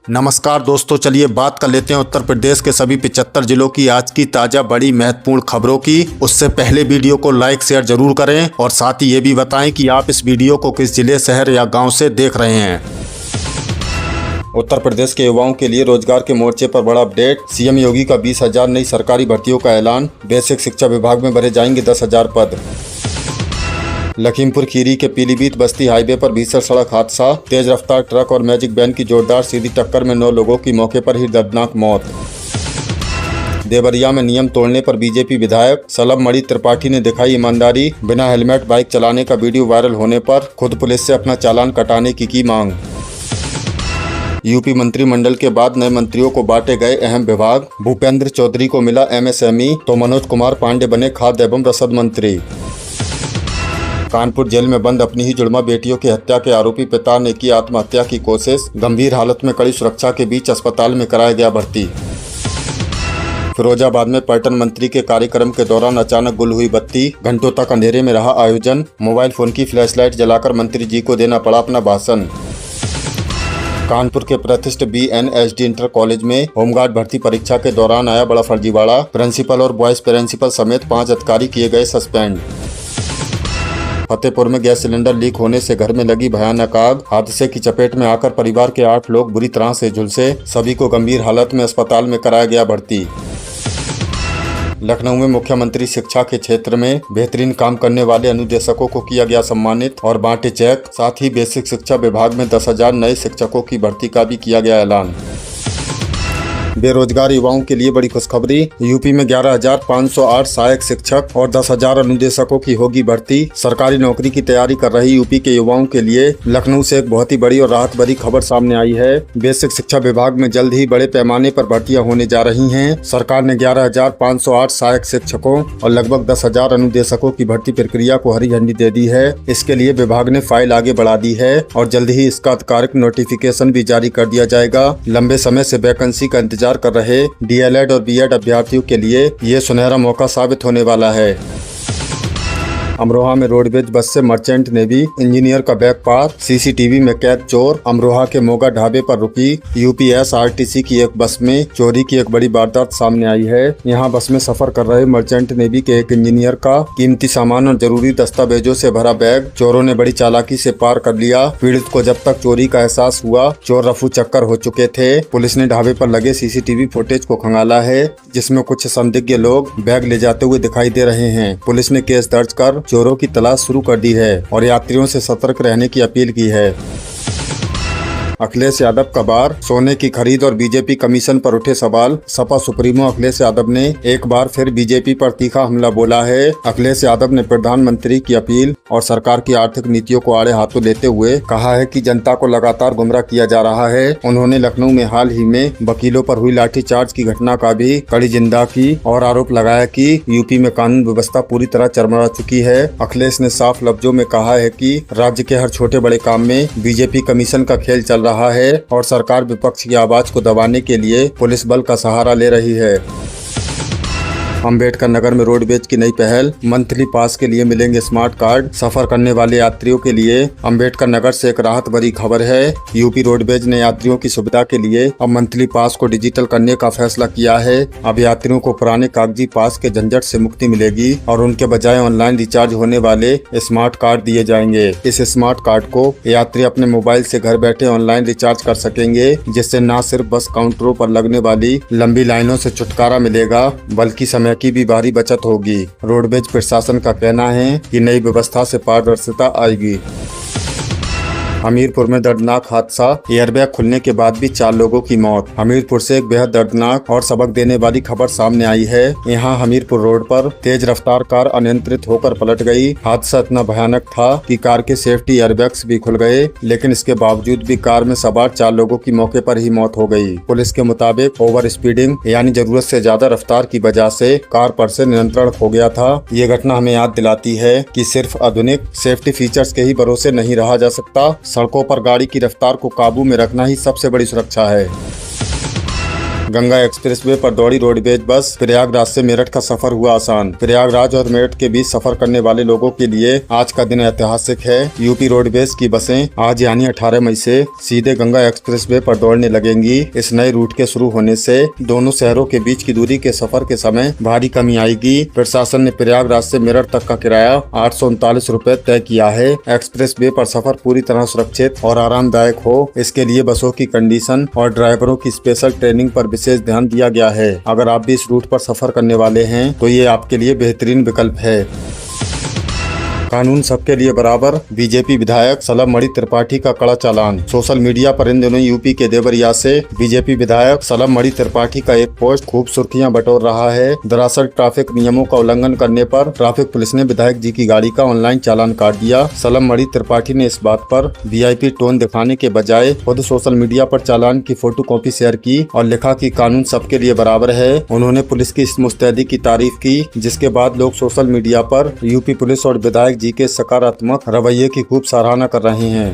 नमस्कार दोस्तों, चलिए बात कर लेते हैं उत्तर प्रदेश के सभी 75 जिलों की आज की ताज़ा बड़ी महत्वपूर्ण खबरों की। उससे पहले वीडियो को लाइक शेयर जरूर करें और साथ ही ये भी बताएं कि आप इस वीडियो को किस जिले, शहर या गांव से देख रहे हैं। उत्तर प्रदेश के युवाओं के लिए रोजगार के मोर्चे पर बड़ा अपडेट। सीएम योगी का 20,000 नई सरकारी भर्तियों का ऐलान। बेसिक शिक्षा विभाग में भरे जाएंगे 10,000 पद। लखीमपुर खीरी के पीलीभीत बस्ती हाईवे पर भीषण सड़क हादसा। तेज रफ्तार ट्रक और मैजिक वैन की जोरदार सीधी टक्कर में 9 लोगों की मौके पर ही दर्दनाक मौत। देवरिया में नियम तोड़ने पर बीजेपी विधायक सलभ मणि त्रिपाठी ने दिखाई ईमानदारी। बिना हेलमेट बाइक चलाने का वीडियो वायरल होने पर खुद पुलिस से अपना चालान कटाने की मांग। यूपी मंत्रिमंडल के बाद नए मंत्रियों को बांटे गए अहम विभाग। भूपेंद्र चौधरी को मिला एमएसएमई तो मनोज कुमार पांडे बने खाद्य एवं रसद मंत्री। कानपुर जेल में बंद अपनी ही जुड़वा बेटियों की हत्या के आरोपी पिता ने की आत्महत्या की कोशिश। गंभीर हालत में कड़ी सुरक्षा के बीच अस्पताल में कराया गया भर्ती। फिरोजाबाद में पर्यटन मंत्री के कार्यक्रम के दौरान अचानक गुल हुई बत्ती। घंटों तक अंधेरे में रहा आयोजन। मोबाइल फोन की फ्लैशलाइट जलाकर मंत्री जी को देना पड़ा अपना भाषण। कानपुर के प्रतिष्ठित BNSD इंटर कॉलेज में होमगार्ड भर्ती परीक्षा के दौरान आया बड़ा फर्जीवाड़ा। प्रिंसिपल और वाइस प्रिंसिपल समेत 5 अधिकारी किए गए सस्पेंड। फतेहपुर में गैस सिलेंडर लीक होने से घर में लगी भयानक आग। हादसे की चपेट में आकर परिवार के 8 लोग बुरी तरह से झुलसे। सभी को गंभीर हालत में अस्पताल में कराया गया भर्ती। लखनऊ में मुख्यमंत्री शिक्षा के क्षेत्र में बेहतरीन काम करने वाले अनुदेशकों को किया गया सम्मानित और बांटे चेक। साथ ही बेसिक शिक्षा विभाग में 10,000 नए शिक्षकों की भर्ती का भी किया गया ऐलान। बेरोजगार युवाओं के लिए बड़ी खुशखबरी। यूपी में 11,508 सहायक शिक्षक और 10,000 अनुदेशकों की होगी भर्ती। सरकारी नौकरी की तैयारी कर रही यूपी के युवाओं के लिए लखनऊ से एक बहुत ही बड़ी और राहत भरी खबर सामने आई है। बेसिक शिक्षा विभाग में जल्द ही बड़े पैमाने पर भर्तियां होने जा रही हैं। सरकार ने 11,508 सहायक शिक्षकों और लगभग 10,000 अनुदेशकों की भर्ती प्रक्रिया को हरी झंडी दे दी है। इसके लिए विभाग ने फाइल आगे बढ़ा दी है और जल्द ही इसका आधिकारिक नोटिफिकेशन भी जारी कर दिया जाएगा। लंबे समय से वैकेंसी का इंतजार कर रहे DLED और BEd अभ्यर्थियों के लिए ये सुनहरा मौका साबित होने वाला है। अमरोहा में रोडवेज बस से मर्चेंट नेवी इंजीनियर का बैग पार। CCTV में कैद चोर। अमरोहा के मोगा ढाबे पर रुकी UPSRTC की एक बस में चोरी की एक बड़ी वारदात सामने आई है। यहाँ बस में सफर कर रहे मर्चेंट नेवी के एक इंजीनियर का कीमती सामान और जरूरी दस्तावेजों से भरा बैग चोरों ने बड़ी चालाकी से पार कर लिया। पीड़ित को जब तक चोरी का एहसास हुआ चोर रफू चक्कर हो चुके थे। पुलिस ने ढाबे पर लगे CCTV फुटेज को खंगाला है जिसमें कुछ संदिग्ध लोग बैग ले जाते हुए दिखाई दे रहे हैं। पुलिस ने केस दर्ज कर चोरों की तलाश शुरू कर दी है और यात्रियों से सतर्क रहने की अपील की है। अखिलेश यादव का बार। सोने की खरीद और बीजेपी कमीशन पर उठे सवाल। सपा सुप्रीमो अखिलेश यादव ने एक बार फिर बीजेपी पर तीखा हमला बोला है। अखिलेश यादव ने प्रधानमंत्री की अपील और सरकार की आर्थिक नीतियों को आड़े हाथों लेते हुए कहा है कि जनता को लगातार गुमराह किया जा रहा है। उन्होंने लखनऊ में हाल ही में वकीलों पर हुई लाठीचार्ज की घटना का भी कड़ी निंदा की और आरोप लगाया कि यूपी में कानून व्यवस्था पूरी तरह चरमरा चुकी है। अखिलेश ने साफ लफ्जों में कहा है कि राज्य के हर छोटे बड़े काम में बीजेपी कमीशन का खेल चल रहा है और सरकार विपक्ष की आवाज को दबाने के लिए पुलिस बल का सहारा ले रही है। अम्बेडकर नगर में रोडवेज की नई पहल। मंथली पास के लिए मिलेंगे स्मार्ट कार्ड। सफर करने वाले यात्रियों के लिए अम्बेडकर नगर से एक राहत भरी खबर है। यूपी रोडवेज ने यात्रियों की सुविधा के लिए अब मंथली पास को डिजिटल करने का फैसला किया है। अब यात्रियों को पुराने कागजी पास के झंझट से मुक्ति मिलेगी और उनके बजाय ऑनलाइन रिचार्ज होने वाले स्मार्ट कार्ड दिए जाएंगे। इस स्मार्ट कार्ड को यात्री अपने मोबाइल से घर बैठे ऑनलाइन रिचार्ज कर सकेंगे, जिससे न सिर्फ बस काउंटरों पर लगने वाली लंबी लाइनों से छुटकारा मिलेगा बल्कि समय की भी भारी बचत होगी। रोडवेज प्रशासन का कहना है कि नई व्यवस्था से पारदर्शिता आएगी। हमीरपुर में दर्दनाक हादसा। एयरबैग खुलने के बाद भी 4 लोगों की मौत। हमीरपुर से एक बेहद दर्दनाक और सबक देने वाली खबर सामने आई है। यहाँ हमीरपुर रोड पर तेज रफ्तार कार अनियंत्रित होकर पलट गई। हादसा इतना भयानक था कि कार के सेफ्टी एयरबैग्स भी खुल गए, लेकिन इसके बावजूद भी कार में सवार 4 लोगों की मौके पर ही मौत हो गई। पुलिस के मुताबिक ओवर स्पीडिंग यानी जरूरत से ज्यादा रफ्तार की वजह से कार पर से नियंत्रण खो गया था। ये घटना हमें याद दिलाती है कि सिर्फ आधुनिक सेफ्टी फीचर्स के ही भरोसे नहीं रहा जा सकता। सड़कों पर गाड़ी की रफ्तार को काबू में रखना ही सबसे बड़ी सुरक्षा है। गंगा एक्सप्रेसवे पर दौड़ी रोडवेज बस, प्रयागराज से मेरठ का सफर हुआ आसान। प्रयागराज और मेरठ के बीच सफर करने वाले लोगों के लिए आज का दिन ऐतिहासिक है। यूपी रोडवेज की बसें आज यानी 18 मई से सीधे गंगा एक्सप्रेसवे पर दौड़ने लगेंगी। इस नए रूट के शुरू होने से दोनों शहरों के बीच की दूरी के सफर के समय भारी कमी आएगी। प्रशासन ने प्रयागराज से मेरठ तक का किराया 839 रुपए तय किया है। एक्सप्रेसवे पर सफर पूरी तरह सुरक्षित और आरामदायक हो, इसके लिए बसों की कंडीशन और ड्राइवरों की स्पेशल ट्रेनिंग पर विशेष ध्यान दिया गया है। अगर आप भी इस रूट पर सफर करने वाले हैं तो ये आपके लिए बेहतरीन विकल्प है। कानून सबके लिए बराबर, बीजेपी विधायक सलम त्रिपाठी का कड़ा चालान। सोशल मीडिया पर इन दिनों यूपी के देवरिया से बीजेपी विधायक सलम त्रिपाठी का एक पोस्ट खूब सुर्खियां बटोर रहा है। दरअसल ट्रैफिक नियमों का उल्लंघन करने पर ट्रैफिक पुलिस ने विधायक जी की गाड़ी का ऑनलाइन चालान काट दिया। सलम त्रिपाठी ने इस बात पर वीआईपी टोन दिखाने के बजाय खुद सोशल मीडिया पर चालान की फोटो कॉपी शेयर की और लिखा कि कानून सबके लिए बराबर है। उन्होंने पुलिस की इस मुस्तैदी की तारीफ की, जिसके बाद लोग सोशल मीडिया पर यूपी पुलिस और विधायक जी के सकारात्मक रवैये की खूब सराहना कर रहे हैं।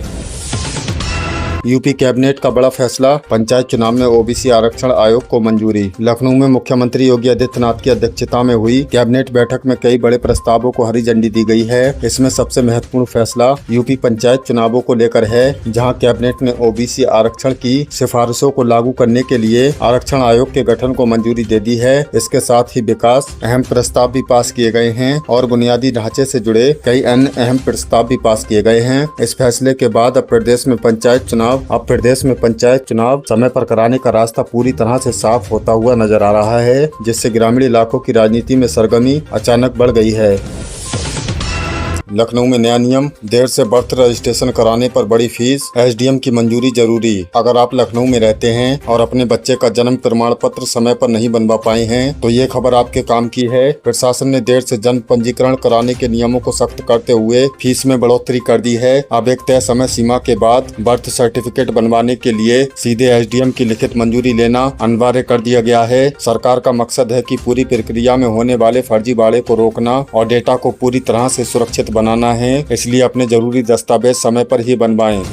यूपी कैबिनेट का बड़ा फैसला, पंचायत चुनाव में ओबीसी आरक्षण आयोग को मंजूरी। लखनऊ में मुख्यमंत्री योगी आदित्यनाथ की अध्यक्षता में हुई कैबिनेट बैठक में कई बड़े प्रस्तावों को हरी झंडी दी गई है। इसमें सबसे महत्वपूर्ण फैसला यूपी पंचायत चुनावों को लेकर है, जहां कैबिनेट ने ओबीसी आरक्षण की सिफारिशों को लागू करने के लिए आरक्षण आयोग के गठन को मंजूरी दे दी है। इसके साथ ही विकास अहम प्रस्ताव भी पास किए गए हैं और बुनियादी ढांचे से जुड़े कई अन्य अहम प्रस्ताव भी पास किए गए हैं। इस फैसले के बाद अब प्रदेश में पंचायत चुनाव समय पर कराने का रास्ता पूरी तरह से साफ होता हुआ नजर आ रहा है, जिससे ग्रामीण इलाकों की राजनीति में सरगर्मी अचानक बढ़ गई है। लखनऊ में नया नियम, देर से बर्थ रजिस्ट्रेशन कराने पर बड़ी फीस, एसडीएम की मंजूरी जरूरी। अगर आप लखनऊ में रहते हैं और अपने बच्चे का जन्म प्रमाण पत्र समय पर नहीं बनवा पाए हैं तो ये खबर आपके काम की है। प्रशासन ने देर से जन्म पंजीकरण कराने के नियमों को सख्त करते हुए फीस में बढ़ोतरी कर दी है। अब एक तय समय सीमा के बाद बर्थ सर्टिफिकेट बनवाने के लिए सीधे एसडीएम की लिखित मंजूरी लेना अनिवार्य कर दिया गया है। सरकार का मकसद है कि पूरी प्रक्रिया में होने वाले फर्जीवाड़े को रोकना और डेटा को पूरी तरह से सुरक्षित बनाना है, इसलिए अपने जरूरी दस्तावेज समय पर ही बनवाएं।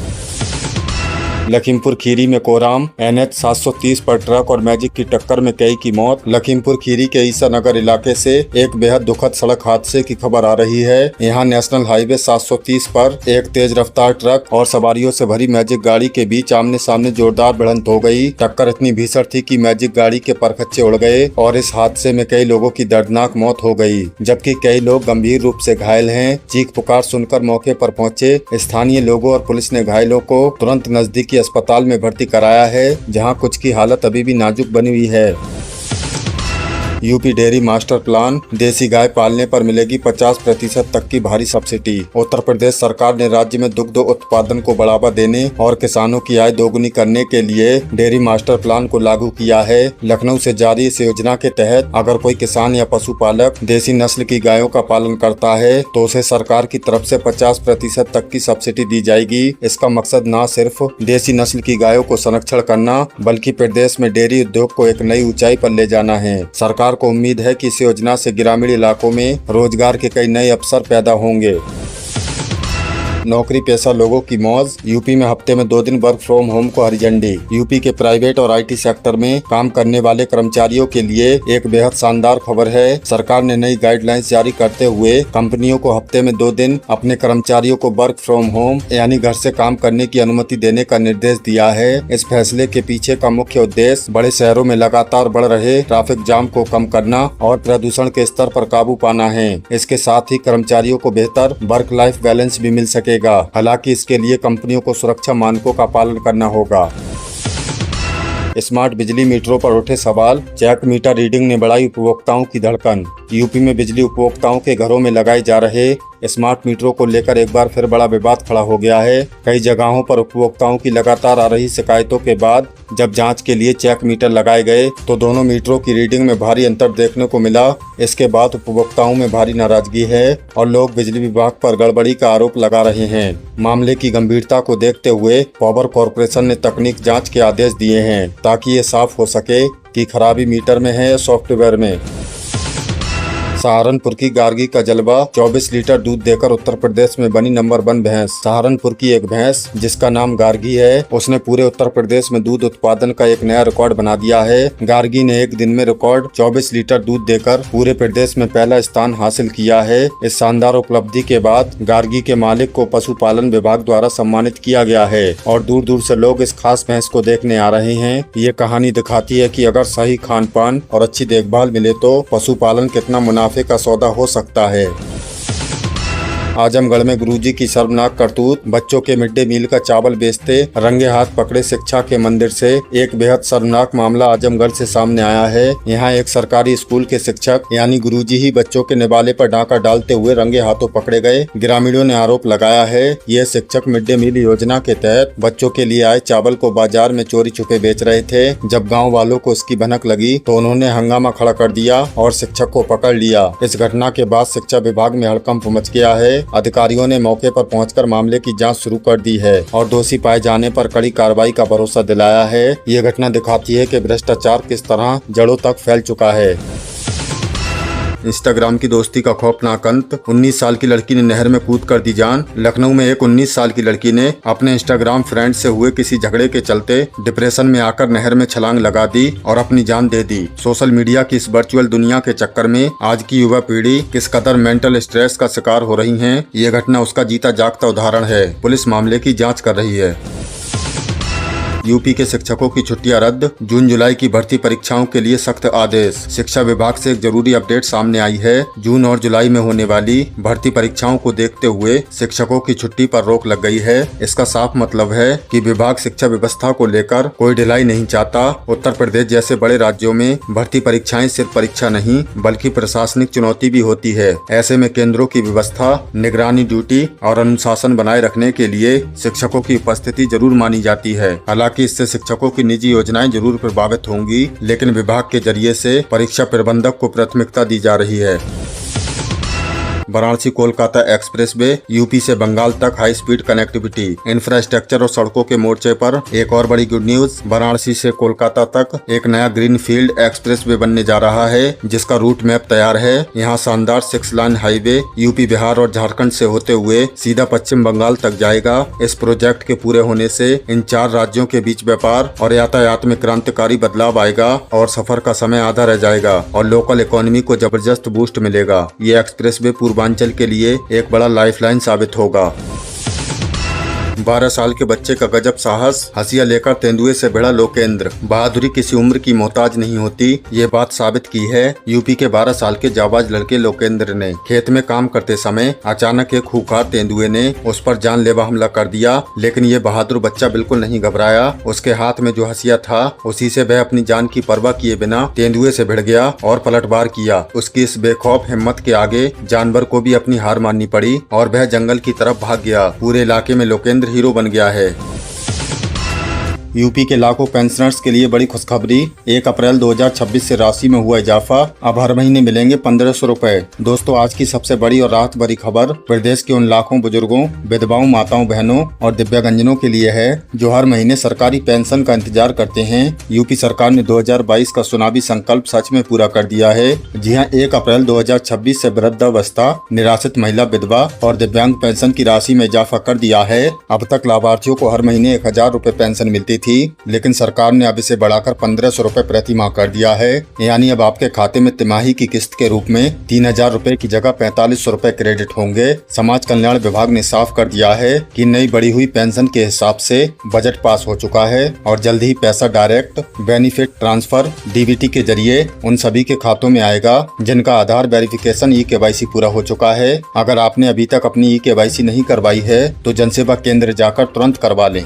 लखीमपुर खीरी में कोहराम, NH 730 पर ट्रक और मैजिक की टक्कर में कई की मौत। लखीमपुर खीरी के ईसा नगर इलाके से एक बेहद दुखद सड़क हादसे की खबर आ रही है। यहां नेशनल हाईवे 730 पर एक तेज रफ्तार ट्रक और सवारियों से भरी मैजिक गाड़ी के बीच आमने सामने जोरदार भिड़ंत हो गई। टक्कर इतनी भीषण थी कि मैजिक गाड़ी के परखच्चे उड़ गए और इस हादसे में कई लोगों की दर्दनाक मौत हो गई, जबकि कई लोग गंभीर रूप से घायल हैं। चीख पुकार सुनकर मौके पर पहुंचे स्थानीय लोगों और पुलिस ने घायलों को तुरंत नजदीकी अस्पताल में भर्ती कराया है, जहां कुछ की हालत अभी भी नाजुक बनी हुई है। यूपी डेयरी मास्टर प्लान, देसी गाय पालने पर मिलेगी 50% तक की भारी सब्सिडी। उत्तर प्रदेश सरकार ने राज्य में दुग्ध उत्पादन को बढ़ावा देने और किसानों की आय दोगुनी करने के लिए डेयरी मास्टर प्लान को लागू किया है। लखनऊ से जारी इस योजना के तहत अगर कोई किसान या पशुपालक देसी नस्ल की गायों का पालन करता है तो उसे सरकार की तरफ से 50% तक की सब्सिडी दी जाएगी। इसका मकसद न सिर्फ देसी नस्ल की गायों को संरक्षण करना बल्कि प्रदेश में डेयरी उद्योग को एक नई ऊंचाई पर ले जाना है। सरकार को उम्मीद है कि इस योजना से ग्रामीण इलाकों में रोजगार के कई नए अवसर पैदा होंगे। नौकरी पेशा लोगों की मौज, यूपी में हफ्ते में 2 दिन वर्क फ्रॉम होम को हरी झंडी। यूपी के प्राइवेट और आईटी सेक्टर में काम करने वाले कर्मचारियों के लिए एक बेहद शानदार खबर है। सरकार ने नई गाइडलाइंस जारी करते हुए कंपनियों को हफ्ते में 2 दिन अपने कर्मचारियों को वर्क फ्रॉम होम यानी घर से काम करने की अनुमति देने का निर्देश दिया है। इस फैसले के पीछे का मुख्य उद्देश्य बड़े शहरों में लगातार बढ़ रहे ट्रैफिक जाम को कम करना और प्रदूषण के स्तर पर काबू पाना है। इसके साथ ही कर्मचारियों को बेहतर वर्क लाइफ बैलेंस भी मिल सके। हालांकि इसके लिए कंपनियों को सुरक्षा मानकों का पालन करना होगा। स्मार्ट बिजली मीटरों पर उठे सवाल, चेक मीटर रीडिंग ने बढ़ाई उपभोक्ताओं की धड़कन। यूपी में बिजली उपभोक्ताओं के घरों में लगाए जा रहे स्मार्ट मीटरों को लेकर एक बार फिर बड़ा विवाद खड़ा हो गया है। कई जगहों पर उपभोक्ताओं की लगातार आ रही शिकायतों के बाद जब जांच के लिए चेक मीटर लगाए गए तो दोनों मीटरों की रीडिंग में भारी अंतर देखने को मिला। इसके बाद उपभोक्ताओं में भारी नाराजगी है और लोग बिजली विभाग पर गड़बड़ी का आरोप लगा रहे हैं। मामले की गंभीरता को देखते हुए पावर कॉर्पोरेशन ने तकनीक जाँच के आदेश दिए हैं ताकि ये साफ हो सके कि खराबी मीटर में है या सॉफ्टवेयर में। सहारनपुर की गार्गी का जलवा 24 लीटर दूध देकर उत्तर प्रदेश में बनी नंबर 1 भैंस। सहारनपुर की एक भैंस जिसका नाम गार्गी है, उसने पूरे उत्तर प्रदेश में दूध उत्पादन का एक नया रिकॉर्ड बना दिया है। गार्गी ने एक दिन में रिकॉर्ड 24 लीटर दूध देकर पूरे प्रदेश में पहला स्थान हासिल किया है। इस शानदार उपलब्धि के बाद गार्गी के मालिक को पशुपालन विभाग द्वारा सम्मानित किया गया है और दूर दूर से लोग इस खास भैंस को देखने आ रहे हैं। ये कहानी दिखाती है कि अगर सही खान पान और अच्छी देखभाल मिले तो पशुपालन कितना मुनाफे का सौदा हो सकता है। आजमगढ़ में गुरुजी की शर्मनाक करतूत। बच्चों के मिड डे मील का चावल बेचते रंगे हाथ पकड़े शिक्षा के मंदिर से एक बेहद शर्मनाक मामला आजमगढ़ से सामने आया है। यहाँ एक सरकारी स्कूल के शिक्षक यानी गुरुजी ही बच्चों के निवाले पर डाका डालते हुए रंगे हाथों पकड़े गए। ग्रामीणों ने आरोप लगाया है ये शिक्षक मिड डे मील योजना के तहत बच्चों के लिए आए चावल को बाजार में चोरी छुपे बेच रहे थे। जब गाँव वालों को इसकी भनक लगी तो उन्होंने हंगामा खड़ा कर दिया और शिक्षक को पकड़ लिया। इस घटना के बाद शिक्षा विभाग में हड़कंप मच गया है। अधिकारियों ने मौके पर पहुंचकर मामले की जांच शुरू कर दी है और दोषी पाए जाने पर कड़ी कार्रवाई का भरोसा दिलाया है। ये घटना दिखाती है कि भ्रष्टाचार किस तरह जड़ों तक फैल चुका है। इंस्टाग्राम की दोस्ती का खौफनाक अंत। 19 साल की लड़की ने नहर में कूद कर दी जान। लखनऊ में एक 19 साल की लड़की ने अपने इंस्टाग्राम फ्रेंड से हुए किसी झगड़े के चलते डिप्रेशन में आकर नहर में छलांग लगा दी और अपनी जान दे दी। सोशल मीडिया की इस वर्चुअल दुनिया के चक्कर में आज की युवा पीढ़ी किस कदर मेंटल स्ट्रेस का शिकार हो रही है, ये घटना उसका जीता जागता उदाहरण है। पुलिस मामले की जाँच कर रही है। यूपी के शिक्षकों की छुट्टियां रद्द। जून जुलाई की भर्ती परीक्षाओं के लिए सख्त आदेश। शिक्षा विभाग से एक जरूरी अपडेट सामने आई है। जून और जुलाई में होने वाली भर्ती परीक्षाओं को देखते हुए शिक्षकों की छुट्टी पर रोक लग गई है। इसका साफ मतलब है कि विभाग शिक्षा व्यवस्था को लेकर कोई ढिलाई नहीं चाहता। उत्तर प्रदेश जैसे बड़े राज्यों में भर्ती परीक्षाएं सिर्फ परीक्षा नहीं बल्कि प्रशासनिक चुनौती भी होती है। ऐसे में केंद्रों की व्यवस्था, निगरानी, ड्यूटी और अनुशासन बनाए रखने के लिए शिक्षकों की उपस्थिति जरूर मानी जाती है। कि इससे शिक्षकों की निजी योजनाएं जरूर प्रभावित होंगी, लेकिन विभाग के जरिए से परीक्षा प्रबंधक को प्राथमिकता दी जा रही है। वाराणसी कोलकाता एक्सप्रेसवे, यूपी से बंगाल तक हाई स्पीड कनेक्टिविटी। इंफ्रास्ट्रक्चर और सड़कों के मोर्चे पर एक और बड़ी गुड न्यूज। वाराणसी से कोलकाता तक एक नया ग्रीन फील्ड एक्सप्रेसवे बनने जा रहा है जिसका रूट मैप तैयार है। यहाँ शानदार 6 लाइन हाईवे यूपी, बिहार और झारखंड से होते हुए सीधा पश्चिम बंगाल तक जाएगा। इस प्रोजेक्ट के पूरे होने से इन 4 राज्यों के बीच व्यापार और यातायात में क्रांतिकारी बदलाव आएगा और सफर का समय आधा रह जाएगा और लोकल इकोनॉमी को जबरदस्त बूस्ट मिलेगा। ये एक्सप्रेसवे पूर्वांचल के लिए एक बड़ा लाइफलाइन साबित होगा। 12 साल के बच्चे का गजब साहस। हसिया लेकर तेंदुए से भिड़ा लोकेंद्र। बहादुरी किसी उम्र की मोहताज नहीं होती, ये बात साबित की है यूपी के 12 साल के जाबाज लड़के लोकेंद्र ने। खेत में काम करते समय अचानक एक खूंखार तेंदुए ने उस पर जानलेवा हमला कर दिया, लेकिन ये बहादुर बच्चा बिल्कुल नहीं घबराया। उसके हाथ में जो हसिया था उसी से वह अपनी जान की परवाह किए बिना तेंदुए से भिड़ गया और पलटवार किया। उसकी इस बेखौफ हिम्मत के आगे जानवर को भी अपनी हार माननी पड़ी और वह जंगल की तरफ भाग गया। पूरे इलाके में लोकेंद्र हीरो बन गया है। यूपी के लाखों पेंशनर्स के लिए बड़ी खुशखबरी। 1 अप्रैल 2026 से राशि में हुआ इजाफा। अब हर महीने मिलेंगे 1500 रुपए। दोस्तों, आज की सबसे बड़ी और राहत भरी खबर प्रदेश के उन लाखों बुजुर्गों, विधवाओं, माताओं, बहनों और दिव्यांगजनों के लिए है जो हर महीने सरकारी पेंशन का इंतजार करते हैं। यूपी सरकार ने 2022 का चुनावी संकल्प सच में पूरा कर दिया है। जी हाँ, 1 अप्रैल 2026 से वृद्धावस्था, निराश्रित महिला, विधवा और दिव्यांग पेंशन की राशि में इजाफा कर दिया है। अब तक लाभार्थियों को हर महीने 1000 रुपए पेंशन मिलती थी, लेकिन सरकार ने अब इसे बढ़ाकर 1500 रुपए प्रति माह कर दिया है। यानी अब आपके खाते में तिमाही की किस्त के रूप में 3000 रुपए की जगह 4500 रुपए क्रेडिट होंगे। समाज कल्याण विभाग ने साफ कर दिया है कि नई बढ़ी हुई पेंशन के हिसाब से बजट पास हो चुका है और जल्द ही पैसा डायरेक्ट बेनिफिट ट्रांसफर डीबीटी के जरिए उन सभी के खातों में आएगा जिनका आधार वेरिफिकेशन ई-केवाईसी पूरा हो चुका है। अगर आपने अभी तक अपनी ई-केवाईसी नहीं करवाई है तो जनसेवा केंद्र जाकर तुरंत करवा लें।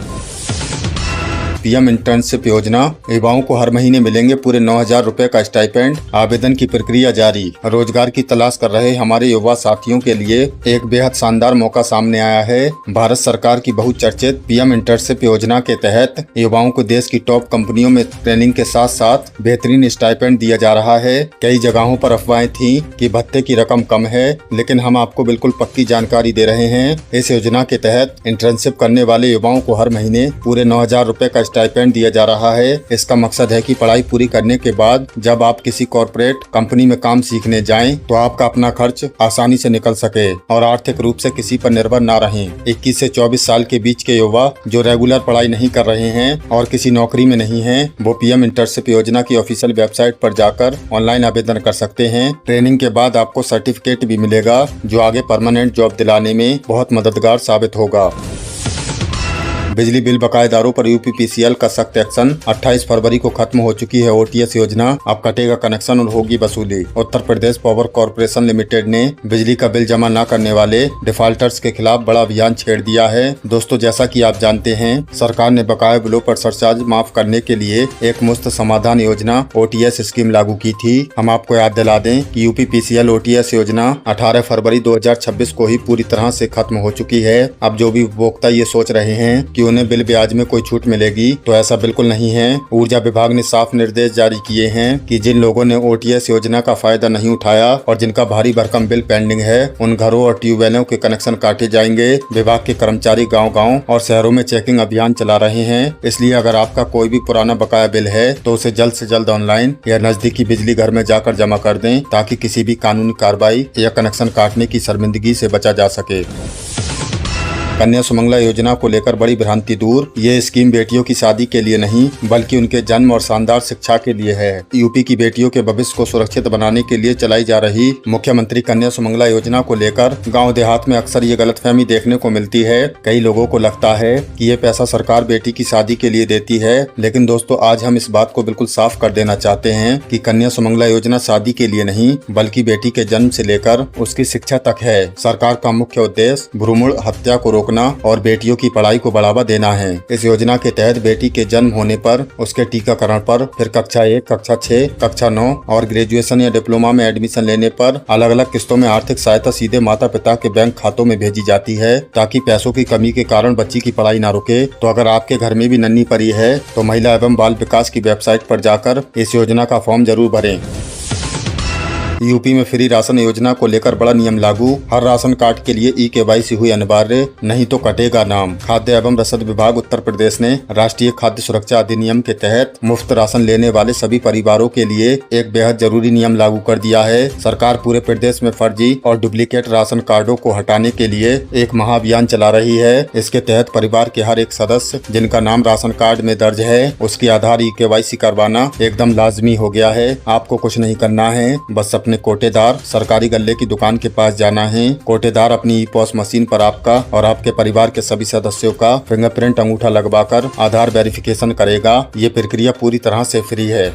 पीएम इंटर्नशिप योजना, युवाओं को हर महीने मिलेंगे पूरे 9000 रुपए का स्टाइपेंड। आवेदन की प्रक्रिया जारी। रोजगार की तलाश कर रहे हमारे युवा साथियों के लिए एक बेहद शानदार मौका सामने आया है। भारत सरकार की बहुचर्चित पीएम इंटर्नशिप योजना के तहत युवाओं को देश की टॉप कंपनियों में ट्रेनिंग के साथ साथ बेहतरीन स्टाइपेंड दिया जा रहा है। कई जगहों पर अफवाहें थी कि भत्ते की रकम कम है, लेकिन हम आपको बिल्कुल पक्की जानकारी दे रहे हैं। इस योजना के तहत इंटर्नशिप करने वाले युवाओं को हर महीने पूरे 9000 रुपए का स्टाइपेंड दिया जा रहा है। इसका मकसद है कि पढ़ाई पूरी करने के बाद जब आप किसी कॉर्पोरेट कंपनी में काम सीखने जाएं तो आपका अपना खर्च आसानी से निकल सके और आर्थिक रूप से किसी पर निर्भर न रहें। 21 से 24 साल के बीच के युवा जो रेगुलर पढ़ाई नहीं कर रहे हैं और किसी नौकरी में नहीं हैं, वो पीएम इंटर्नशिप योजना की ऑफिशियल वेबसाइट पर जाकर ऑनलाइन आवेदन कर सकते हैं। ट्रेनिंग के बाद आपको सर्टिफिकेट भी मिलेगा जो आगे परमानेंट जॉब दिलाने में बहुत मददगार साबित होगा। बिजली बिल बकायेदारों पर यूपीपीसीएल का सख्त एक्शन। 28 फरवरी को खत्म हो चुकी है ओटीएस योजना, अब कटेगा कनेक्शन और होगी वसूली। Uttar Pradesh power corporation limited ने बिजली का बिल जमा न करने वाले डिफॉल्टर्स के खिलाफ बड़ा अभियान छेड़ दिया है। दोस्तों, जैसा कि आप जानते हैं, सरकार ने बकाया बिलों पर सरचार्ज माफ करने के लिए एक मुफ्त समाधान योजना ओटीएस स्कीम लागू की थी। हम आपको याद दिला दें कि यूपीपीसीएल ओटीएस योजना 18 फरवरी 2026 को ही पूरी तरह से खत्म हो चुकी है। अब जो भी उपभोक्ता ये सोच रहे हैं कि उन्हें बिल ब्याज में कोई छूट मिलेगी, तो ऐसा बिल्कुल नहीं है। ऊर्जा विभाग ने साफ निर्देश जारी किए हैं कि जिन लोगों ने ओटीएस योजना का फायदा नहीं उठाया और जिनका भारी भरकम बिल पेंडिंग है, उन घरों और ट्यूबवेलों के कनेक्शन काटे जाएंगे। विभाग के कर्मचारी गांव-गांव और शहरों में चेकिंग अभियान चला रहे हैं। इसलिए अगर आपका कोई भी पुराना बकाया बिल है तो उसे जल्द से जल्द ऑनलाइन या नजदीकी बिजली घर में जाकर जमा कर दें, ताकि किसी भी कानूनी कार्रवाई या कनेक्शन काटने की शर्मिंदगी से बचा जा सके। कन्या सुमंगला योजना को लेकर बड़ी भ्रांति दूर। ये स्कीम बेटियों की शादी के लिए नहीं बल्कि उनके जन्म और शानदार शिक्षा के लिए है। यूपी की बेटियों के भविष्य को सुरक्षित बनाने के लिए चलाई जा रही मुख्यमंत्री कन्या सुमंगला योजना को लेकर गांव देहात में अक्सर ये गलतफहमी देखने को मिलती है। कई लोगों को लगता है कि ये पैसा सरकार बेटी की शादी के लिए देती है, लेकिन दोस्तों, आज हम इस बात को बिल्कुल साफ कर देना चाहते हैं कि कन्या सुमंगला योजना शादी के लिए नहीं बल्कि बेटी के जन्म से लेकर उसकी शिक्षा तक है। सरकार का मुख्य उद्देश्य भ्रूण हत्या को और बेटियों की पढ़ाई को बढ़ावा देना है। इस योजना के तहत बेटी के जन्म होने पर उसके टीकाकरण पर, फिर कक्षा 1, कक्षा 6, कक्षा 9 और ग्रेजुएशन या डिप्लोमा में एडमिशन लेने पर अलग अलग किस्तों में आर्थिक सहायता सीधे माता पिता के बैंक खातों में भेजी जाती है, ताकि पैसों की कमी के कारण बच्ची की पढ़ाई न रुके। तो अगर आपके घर में भी नन्ही परी है तो महिला एवं बाल विकास की वेबसाइट पर जाकर इस योजना का फॉर्म जरूर भरें। यूपी में फ्री राशन योजना को लेकर बड़ा नियम लागू। हर राशन कार्ड के लिए ई-केवाईसी हुई अनिवार्य, नहीं तो कटेगा नाम। खाद्य एवं रसद विभाग उत्तर प्रदेश ने राष्ट्रीय खाद्य सुरक्षा अधिनियम के तहत मुफ्त राशन लेने वाले सभी परिवारों के लिए एक बेहद जरूरी नियम लागू कर दिया है। सरकार पूरे प्रदेश में फर्जी और डुप्लीकेट राशन कार्डों को हटाने के लिए एक महाअभियान चला रही है। इसके तहत परिवार के हर एक सदस्य जिनका नाम राशन कार्ड में दर्ज है, उसकी आधार ई-केवाईसी करवाना एकदम लाजमी हो गया है। आपको कुछ नहीं करना है, बस अपने कोटेदार सरकारी गल्ले की दुकान के पास जाना है। कोटेदार अपनी ई-पॉस मशीन पर आपका और आपके परिवार के सभी सदस्यों का फिंगरप्रिंट अंगूठा लगवाकर आधार वेरिफिकेशन करेगा। ये प्रक्रिया पूरी तरह से फ्री है।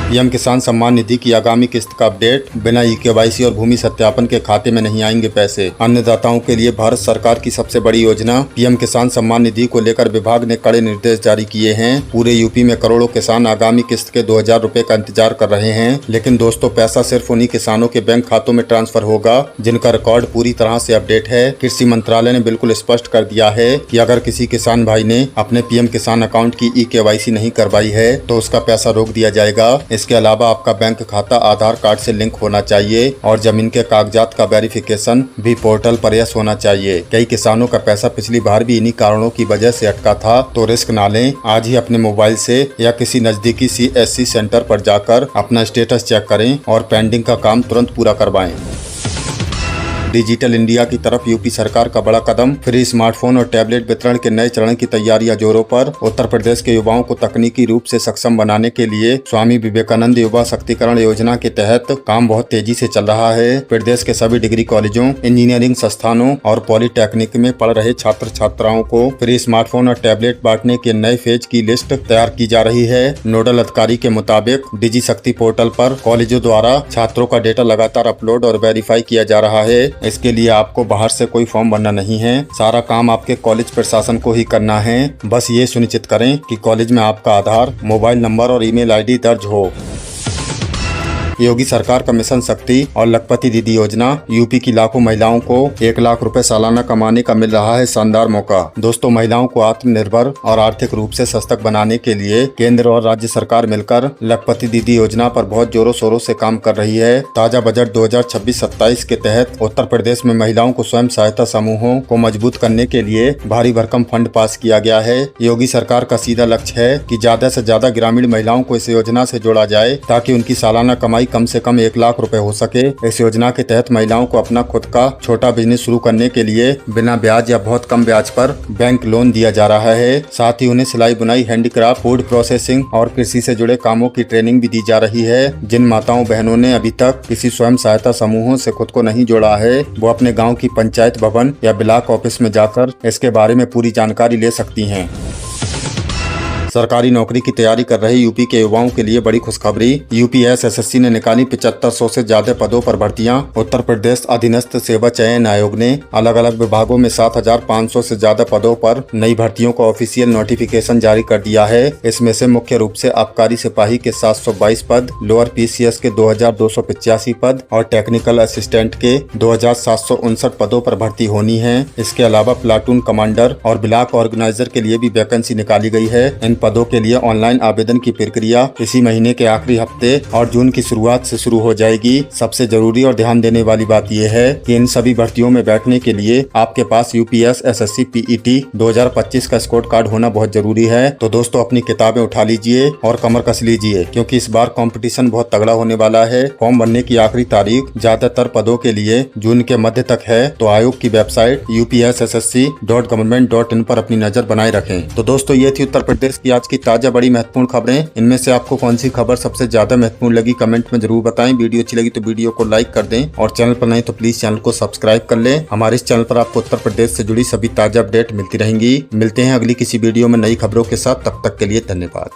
पीएम किसान सम्मान निधि की आगामी किस्त का अपडेट। बिना ई-केवाईसी और भूमि सत्यापन के खाते में नहीं आएंगे पैसे। अन्नदाताओं के लिए भारत सरकार की सबसे बड़ी योजना पीएम किसान सम्मान निधि को लेकर विभाग ने कड़े निर्देश जारी किए हैं। पूरे यूपी में करोड़ों किसान आगामी किस्त के 2000 रुपए का इंतजार कर रहे हैं। लेकिन दोस्तों, पैसा सिर्फ उन्हीं किसानों के बैंक खातों में ट्रांसफर होगा जिनका रिकॉर्ड पूरी तरह से अपडेट है। कृषि मंत्रालय ने बिल्कुल स्पष्ट कर दिया है कि अगर किसी किसान भाई ने अपने पीएम किसान अकाउंट की ई-केवाईसी नहीं करवाई है तो उसका पैसा रोक दिया जाएगा। इसके अलावा आपका बैंक खाता आधार कार्ड से लिंक होना चाहिए और जमीन के कागजात का वेरिफिकेशन भी पोर्टल पर यस होना चाहिए। कई किसानों का पैसा पिछली बार भी इन्हीं कारणों की वजह से अटका था, तो रिस्क ना लें। आज ही अपने मोबाइल से या किसी नजदीकी CSC सेंटर पर जाकर अपना स्टेटस चेक करें और पेंडिंग का काम तुरंत पूरा करवाएं। डिजिटल इंडिया की तरफ यूपी सरकार का बड़ा कदम। फ्री स्मार्टफोन और टैबलेट वितरण के नए चरण की तैयारियां जोरों पर। उत्तर प्रदेश के युवाओं को तकनीकी रूप से सक्षम बनाने के लिए स्वामी विवेकानंद युवा शक्तिकरण योजना के तहत काम बहुत तेजी से चल रहा है। प्रदेश के सभी डिग्री कॉलेजों, इंजीनियरिंग संस्थानों और पॉलिटेक्निक में पढ़ रहे छात्र छात्राओं को फ्री स्मार्टफोन और टैबलेट बांटने के नए फेज की लिस्ट तैयार की जा रही है। नोडल अधिकारी के मुताबिक डिजी शक्ति पोर्टल पर कॉलेजों द्वारा छात्रों का डेटा लगातार अपलोड और वेरीफाई किया जा रहा है। इसके लिए आपको बाहर से कोई फॉर्म भरना नहीं है। सारा काम आपके कॉलेज प्रशासन को ही करना है। बस ये सुनिश्चित करें कि कॉलेज में आपका आधार, मोबाइल नंबर और ईमेल आईडी दर्ज हो। योगी सरकार का मिशन शक्ति और लखपति दीदी योजना, यूपी की लाखों महिलाओं को 1 लाख रुपए सालाना कमाने का मिल रहा है शानदार मौका। दोस्तों, महिलाओं को आत्मनिर्भर और आर्थिक रूप से सशक्त बनाने के लिए केंद्र और राज्य सरकार मिलकर लखपति दीदी योजना पर बहुत जोरों शोरों से काम कर रही है। ताजा बजट 2026-27 के तहत उत्तर प्रदेश में महिलाओं को स्वयं सहायता समूहों को मजबूत करने के लिए भारी भरकम फंड पास किया गया है। योगी सरकार का सीधा लक्ष्य है कि ज्यादा से ज्यादा ग्रामीण महिलाओं को इस योजना से जोड़ा जाए ताकि उनकी सालाना कमाई कम से कम 1 लाख रुपए हो सके। इस योजना के तहत महिलाओं को अपना खुद का छोटा बिजनेस शुरू करने के लिए बिना ब्याज या बहुत कम ब्याज पर बैंक लोन दिया जा रहा है। साथ ही उन्हें सिलाई बुनाई, हैंडीक्राफ्ट, फूड प्रोसेसिंग और कृषि से जुड़े कामों की ट्रेनिंग भी दी जा रही है। जिन माताओं बहनों ने अभी तक किसी स्वयं सहायता समूहों से खुद को नहीं जोड़ा है, वो अपने गाँव की पंचायत भवन या ब्लॉक ऑफिस में जाकर इसके बारे में पूरी जानकारी ले सकती हैं। सरकारी नौकरी की तैयारी कर रहे यूपी के युवाओं के लिए बड़ी खुशखबरी। यूपीएसएससी ने निकाली 7500 से ज्यादा पदों पर भर्तियां। उत्तर प्रदेश अधीनस्थ सेवा चयन आयोग ने अलग अलग विभागों में 7500 से ज्यादा पदों पर नई भर्तियों का ऑफिशियल नोटिफिकेशन जारी कर दिया है। इसमें से मुख्य रूप से आबकारी सिपाही के 722 पद, लोअर पीसीएस के 2285 पद और टेक्निकल असिस्टेंट के 2759 पदों पर भर्ती होनी है। इसके अलावा प्लाटून कमांडर और ब्लॉक ऑर्गेनाइजर के लिए भी वैकेंसी निकाली गई है। इन पदों के लिए ऑनलाइन आवेदन की प्रक्रिया इसी महीने के आखिरी हफ्ते और जून की शुरुआत से शुरू हो जाएगी। सबसे जरूरी और ध्यान देने वाली बात यह है कि इन सभी भर्तियों में बैठने के लिए आपके पास यूपीएसएससी पीईटी 2025 का स्कोर कार्ड होना बहुत जरूरी है। तो दोस्तों, अपनी किताबें उठा लीजिए और कमर कस लीजिए, क्योंकि इस बार कंपटीशन बहुत तगड़ा होने वाला है। फॉर्म भरने की आखिरी तारीख ज्यादातर पदों के लिए जून के मध्य तक है। तो आयोग की वेबसाइट upssc.government.in पर अपनी नजर बनाए रखें। तो दोस्तों, ये थी उत्तर प्रदेश की आज की ताजा बड़ी महत्वपूर्ण खबरें। इनमें से आपको कौन सी खबर सबसे ज्यादा महत्वपूर्ण लगी, कमेंट में जरूर बताएं। वीडियो अच्छी लगी तो वीडियो को लाइक कर दें और चैनल पर नहीं तो प्लीज चैनल को सब्सक्राइब कर लें। हमारे इस चैनल पर आपको उत्तर प्रदेश से जुड़ी सभी ताजा अपडेट मिलती रहेंगी। मिलते हैं अगली किसी वीडियो में नई खबरों के साथ। तब तक के लिए धन्यवाद।